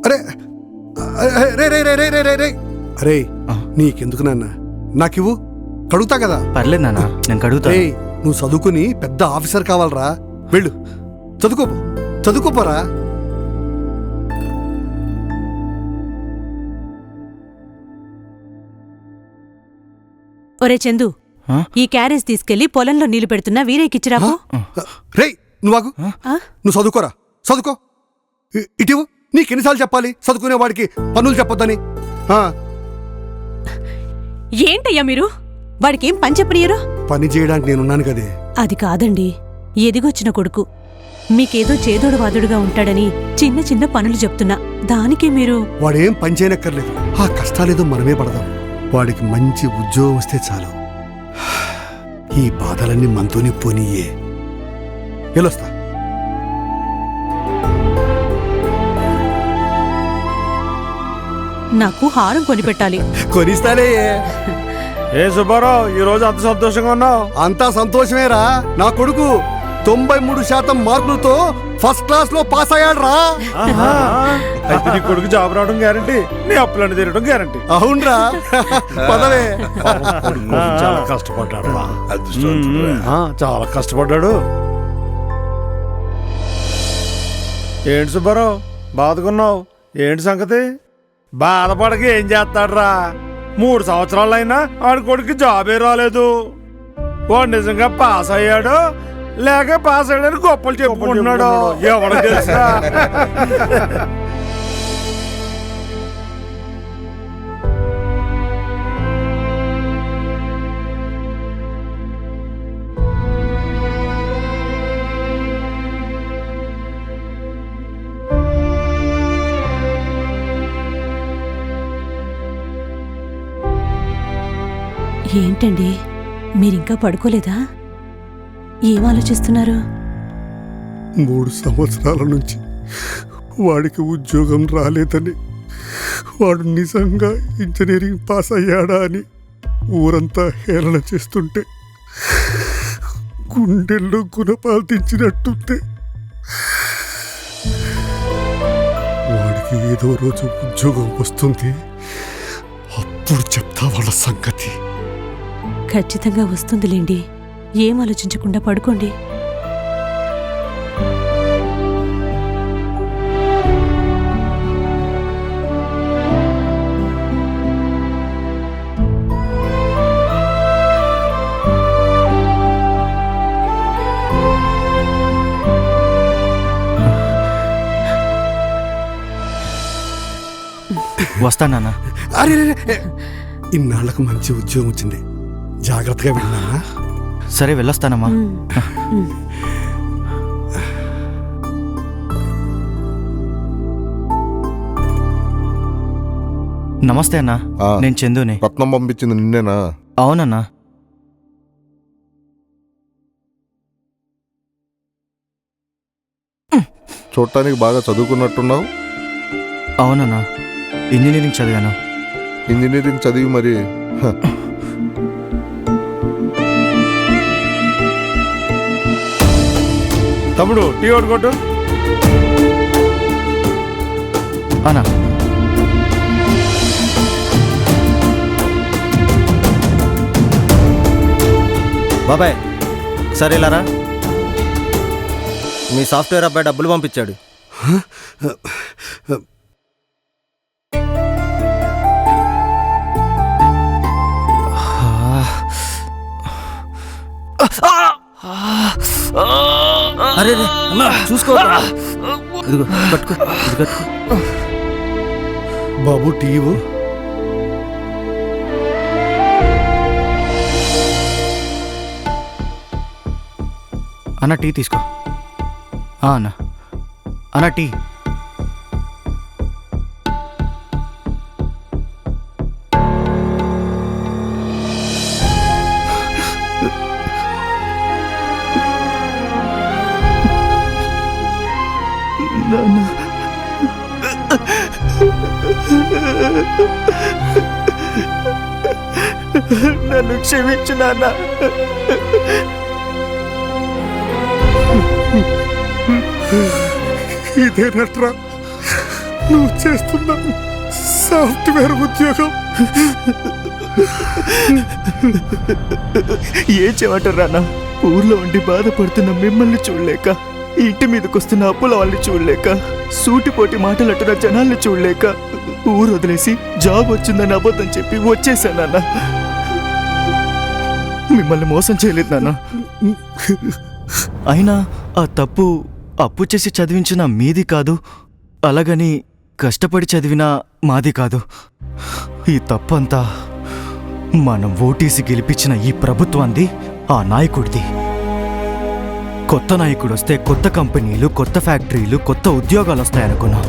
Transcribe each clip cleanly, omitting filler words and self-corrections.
అరే రే రే రే రే రే రే రే అరే నీకెందుకు నాన్న నాకివ్వు, కడుగుతా కదా. పర్లేదు నాన్న, నేను కడుగుతా. నువ్వు చదువుకుని పెద్ద ఆఫీసర్ కావాలరా, వెళ్ళు చదువుకోపోరా. ఒరే చందు, ఈ క్యారేజ్ తీసుకెళ్లి పొలంలో నీళ్లు పెడుతున్నా వీరేకిచ్చిరాకు. రేయ్ నువ్వు చదువుకో. ఇటీవు నీకెన్నిసార్లు చెప్పాలి చదువుకునే వాడికి పనులు చెప్పొద్దని? ఏంటయ్యా మీరు, వాడికేం పని చెప్పనియరు? పని చేయడానికి నేనున్నాను కదే. అది కాదండి, ఎదిగొచ్చిన కొడుకు, మీకేదో చేదోడు వాదుడుగా ఉంటాడని చిన్న చిన్న పనులు చెప్తున్నా, దానికి మీరు... వాడేం పని చేయనక్కర్లేదు, ఆ కష్టాలేదో మనమే పడదాం. వాడికి మంచి ఉద్యోగం వస్తే చాలు. ఈ బాధలన్నీ మనతోనే పోనీయే. వెళ్ళొస్తా. నాకు హారం కొనిపెట్టాలి. కొనిస్తానే. ఏ సుబ్బారావు, ఈ రోజు అంత సంతోషంగా ఉన్నావు? అంతా సంతోషమేరా. నా కొడుకు 93% మార్కులతో ఫస్ట్ క్లాస్ లో పాస్ అయ్యాడు రా. అయితే నీ కొడుకు జాబ్ రావడం గ్యారంటీ, నీ అప్పులన్నీ తీరడం గ్యారంటీ. అవునరా, పదవే. చాలా కష్టపడ్డాడు రా, చాలా కష్టపడ్డాడు. ఏంటి సుబ్బారావు బాధకున్నావు? ఏంటి సంగతి? బాధపడక ఏం చేస్తాడు రా, 3 సంవత్సరాలైనా ఆడి కొడుకు జాబే రాలేదు. వాడు నిజంగా పాస్ అయ్యాడు లేక పాస్ అయ్యాడని గొప్పలు చెప్పుకుంటున్నాడు, ఎవరు తెలుసా? ఏంటండి, మీరింకా పడుకోలేదా? ఏం ఆలోచిస్తున్నారు? 3 సంవత్సరాల నుంచి వాడికి ఉద్యోగం రాలేదని, వాడు నిజంగా ఇంజనీరింగ్ పాస్ అయ్యాడా అని ఊరంతా హేళన చేస్తుంటే గుండెల్లో గుణపాలు తెచ్చినట్టుంటే, వాడికి ఏదో రోజు ఉద్యోగం వస్తుంది, అప్పుడు చెప్తా వాళ్ళ సంగతి. ఖచ్చితంగా వస్తుందిలేండి, ఏం ఆలోచించకుండా పడుకోండి. వస్తానా? అరే ఇన్నాళ్లకు మంచి ఉద్యోగం వచ్చింది, జాగ్రత్తగా వెళ్ళినా. సరే వెళ్ళొస్తానమ్మా. నమస్తే అన్నా, నేను చందుని. రత్నం పంపించింది నిన్నేనా? అవునన్నా. చూడటానికి బాగా చదువుకున్నట్టున్నావు. అవునన్నా, ఇంజనీరింగ్ చదివాను. ఇంజనీరింగ్ చదివి మరి తమ్ముడు టీ ఒకటి కొట్టు. అన్నా బాబాయ్, సరే ఇలారా. మీ సాఫ్ట్వేర్ అబ్బాయి డబ్బులు పంపించాడు. అరే చూసుకో, ఇదిగో కట్టుకో, ఇది కట్టుకో. బాబు టీవు. అన్న టీ తీసుకో. అన్న అన్న టీ. నన్ను క్షమించు నాన్న. ఇదేనట్రా నువ్వు చేస్తున్న సాఫ్ట్వేర్ ఉద్యోగం? ఏం చేయమంటారు అన్న? ఊర్లో ఉండి బాధపడుతున్న మిమ్మల్ని చూడలేక, ఇంటి మీదకి వస్తున్న అప్పుల వాళ్ళని చూడలేక, సూటిపోటి మాటలంటున్న జనాల్ని చూడలేక ఊరు వదిలేసి జాబ్ వచ్చిందని అబద్ధం చెప్పి వచ్చేసానన్న. మిమ్మల్ని మోసం చేయలేదు నాన్న. అయినా ఆ తప్పు అప్పు చేసి చదివించిన మీది కాదు, అలాగని కష్టపడి చదివిన మాది కాదు. ఈ తప్పంతా మనం ఓటేసి గెలిపించిన ఈ ప్రభుత్వాన్ని, ఆ నాయకుడిది. కొత్త నాయకుడు వస్తే కొత్త కంపెనీలు, కొత్త ఫ్యాక్టరీలు, కొత్త ఉద్యోగాలు వస్తాయనుకున్నా.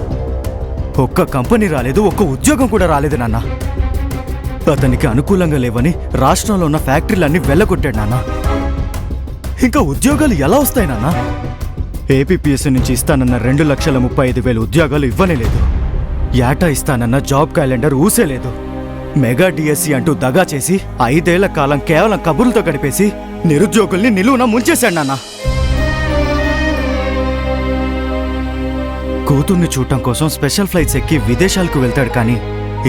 ఒక్క కంపెనీ రాలేదు, ఒక్క ఉద్యోగం కూడా రాలేదు నాన్న. అతనికి అనుకూలంగా లేవని రాష్ట్రంలో ఉన్న ఫ్యాక్టరీలన్నీ వెళ్ళగొట్టాడు నాన్న. ఇంకా ఉద్యోగాలు ఎలా వస్తాయి నాన్న? ఏపీపీఎస్సీ నుంచి ఇస్తానన్న 2,35,000 ఉద్యోగాలు ఇవ్వనే లేదు. ఏటా ఇస్తానన్న జాబ్ క్యాలెండర్ ఊసేలేదు. మెగా డిఎస్సీ అంటూ దగా చేసి 5 ఏళ్ల కాలం కేవలం కబుర్లతో గడిపేసి నిరుద్యోగుల్ని నిలువున ముంచేశాడు నాన్న. కూతుర్ని చూడటం కోసం స్పెషల్ ఫ్లైట్స్ ఎక్కి విదేశాలకు వెళ్తాడు, కానీ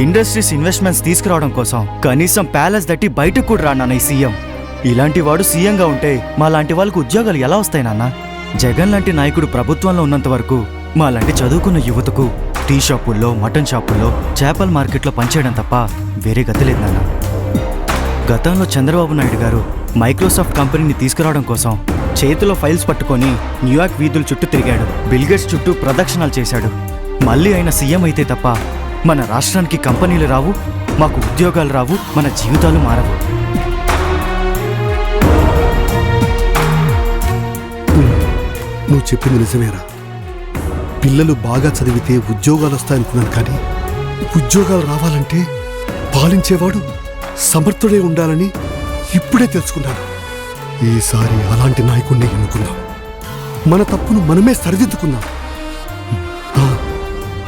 ఇండస్ట్రీస్ ఇన్వెస్ట్మెంట్స్ తీసుకురావడం కోసం కనీసం ప్యాలెస్ దట్టి బయటకు కూడా రాడు నాన్న ఈ సీఎం. ఇలాంటి వాడు సీఎంగా ఉంటే మా లాంటి వాళ్ళకు ఉద్యోగాలు ఎలా వస్తాయి నాన్న? జగన్ లాంటి నాయకుడు ప్రభుత్వంలో ఉన్నంత వరకు మా లాంటి చదువుకున్న యువతకు టీ షాపుల్లో, మటన్ షాపుల్లో, చేపల మార్కెట్లో పనిచేయడం తప్ప వేరే గతి లేదు నాన్న. గతంలో చంద్రబాబు నాయుడు గారు మైక్రోసాఫ్ట్ కంపెనీని తీసుకురావడం కోసం చేతిలో ఫైల్స్ పట్టుకొని న్యూయార్క్ వీధుల చుట్టూ తిరిగాడు. బిల్గేట్స్ చుట్టూ ప్రదక్షిణాలు చేశాడు. మళ్ళీ ఆయన సీఎం అయితే తప్ప మన రాష్ట్రానికి కంపెనీలు రావు, మాకు ఉద్యోగాలు రావు, మన జీవితాలు మారవు. నువ్వు చెప్పింది నిజమేరా. పిల్లలు బాగా చదివితే ఉద్యోగాలు వస్తాయనుకున్నాను, కానీ ఉద్యోగాలు రావాలంటే పాలించేవాడు సమర్థుడే ఉండాలని ఇప్పుడే తెలుసుకున్నాను. ఈసారి అలాంటి నాయకుడిని ఎన్నుకుందాం. మన తప్పును మనమే సరిదిద్దుకుందాం.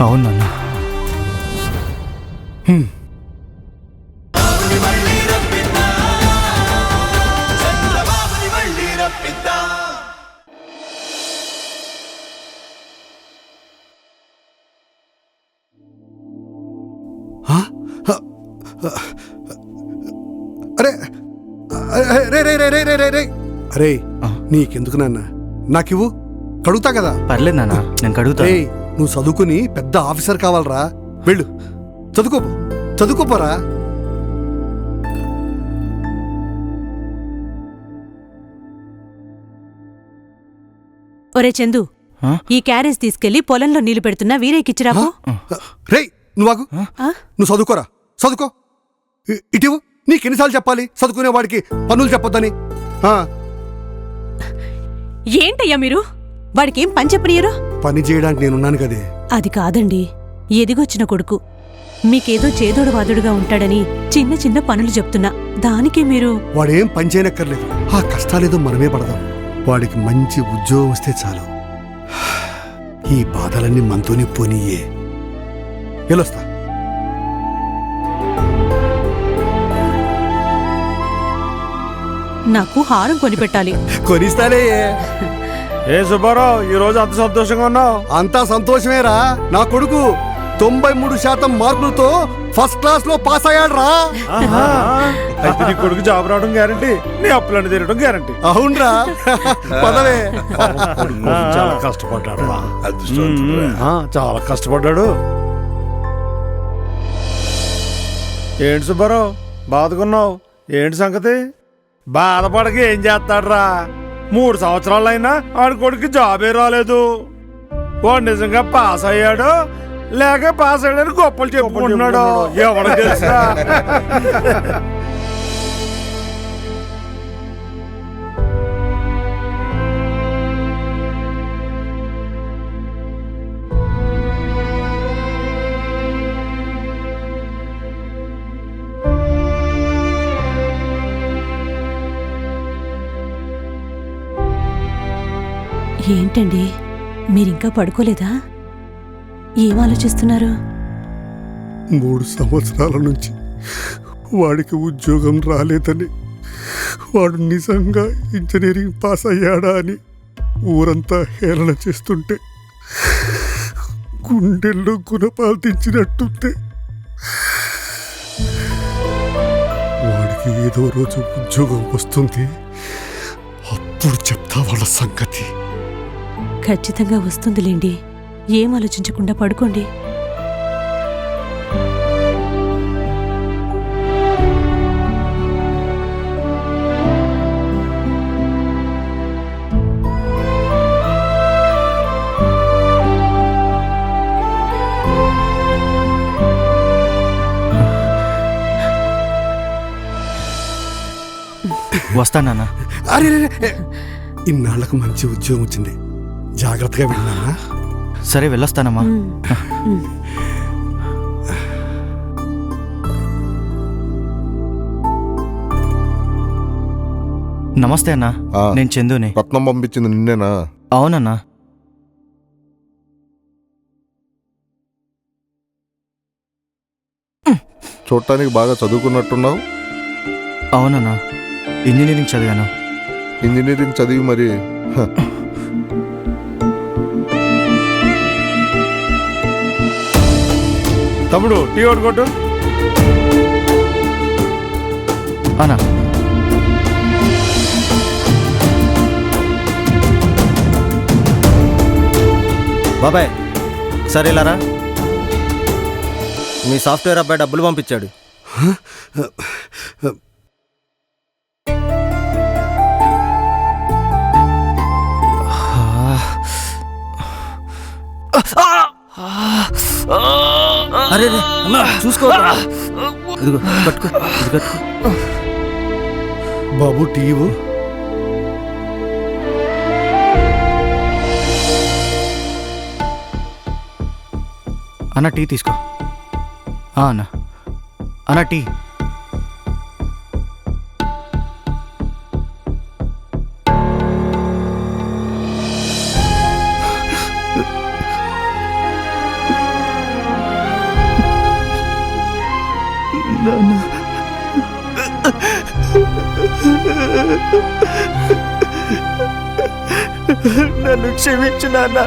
అవునన్నా. అరే రే రే రే రే రే రే రే అరే, నీకెందుకు నాన్న, నాకివ్వు, కడుగుతా కదా. పర్లేదు నాన్న, నేను కడుగుతా. నువ్వు చదువుకుని పెద్ద ఆఫీసర్ కావాలరా, వెళ్ళు, చదువుకోపోరా. ఒరే చందు, ఈ క్యారేజ్ తీసుకెళ్లి పొలంలో నీళ్లు పెడుతున్నా వీరేకిచ్చిరాపో. రేయ్ నువ్వు నువ్వు చదువుకో. ఇటీవు, నీకెన్నిసార్లు చెప్పాలి చదువుకునే వాడికి పనులు చెప్పొద్దని? ఏంటయ్యా మీరు? వాడికేం పని చెప్పనియరు? పని చేయడానికి నేనున్నాను కదే. అది కాదండి, ఎదిగొచ్చిన కొడుకు, మీకేదో చేదోడు వాదుడుగా ఉంటాడని చిన్న చిన్న పనులు చెప్తున్నా, దానికి మీరు... వాడేం పని చేయనక్కర్లేదు, ఆ కష్టాలేదో మనమే పడదాం. వాడికి మంచి ఉద్యోగం వస్తే చాలు. ఈ బాధలన్నీ మనతోనే పోనీయే. వెళ్ళొస్తా. నాకు హారం కొనిపెట్టాలి. కొనిస్తానే. ఏ సుబ్బారావు, ఈ రోజు అంత సంతోషంగా ఉన్నావు? అంతా సంతోషమేరా. నా కొడుకు 93% మార్కులతో ఫస్ట్ క్లాస్ లో పాస్ అయ్యాడు రా. అయితే నీ కొడుకు జాబ్ రావడం గ్యారంటీ, నీ అప్పులన్నీ తీరడం గ్యారంటీ. అవునరా, పదవే. చాలా కష్టపడ్డాడు రా. చాలా కష్టపడ్డాడు. ఏంటి సుబ్బారావు, బాధకున్నావు? ఏంటి సంగతి? బాధపడక ఏం చేస్తాడురా? 3 సంవత్సరాలైనా ఆడి కొడుకు జాబే రాలేదు. వాడు నిజంగా పాస్ అయ్యాడు లేక పాస్ అయ్యాడని గొప్పలు చెప్పుకుంటున్నాడు. ఎవరు తెలుసా? ఏంటండి, మీరింకా పడుకోలేదా? ఏం ఆలోచిస్తున్నారు? 3 సంవత్సరాల నుంచి వాడికి ఉద్యోగం రాలేదని, వాడు నిజంగా ఇంజనీరింగ్ పాస్ అయ్యాడా అని ఊరంతా హేళన చేస్తుంటే గుండెల్లో గుణపాలు తెచ్చినట్టుంది. వాడికి ఏదో రోజు ఉద్యోగం వస్తుంది, అప్పుడు చెప్తా వాళ్ళ సంగతి. ఖచ్చితంగా వస్తుందిలేండి. ఏం ఆలోచించకుండా పడుకోండి. వస్తానన్నా. అరే ఇన్నాళ్లకు మంచి ఉద్యోగం వచ్చింది, జాగ్రత్తగా వెళ్ళానా? సరే వెళ్ళొస్తానమ్మా. నమస్తే అన్నా, ఆ. నేను చందుని. రత్నం పంపించింది నిన్నేనా? అవునన్నా. చూడటానికి బాగా చదువుకున్నట్టున్నావు. అవునన్నా, ఇంజనీరింగ్ చదివాను. ఇంజనీరింగ్ చదివి మరి తమ్ముడు టీ ఒకటి కొట్టు. అన్నా బాబాయ్ ఒకసారి వెళ్ళారా? మీ సాఫ్ట్వేర్ అబ్బాయి డబ్బులు పంపించాడు. అరే అన్నా చూసుకోరా. ఇదిగో కట్టుకో, ఇది కట్టుకో. బాబు టీవు. అన్న టీ తీసుకో. అన్న అన్న టీ. నన్ను క్షమించు నాన్న.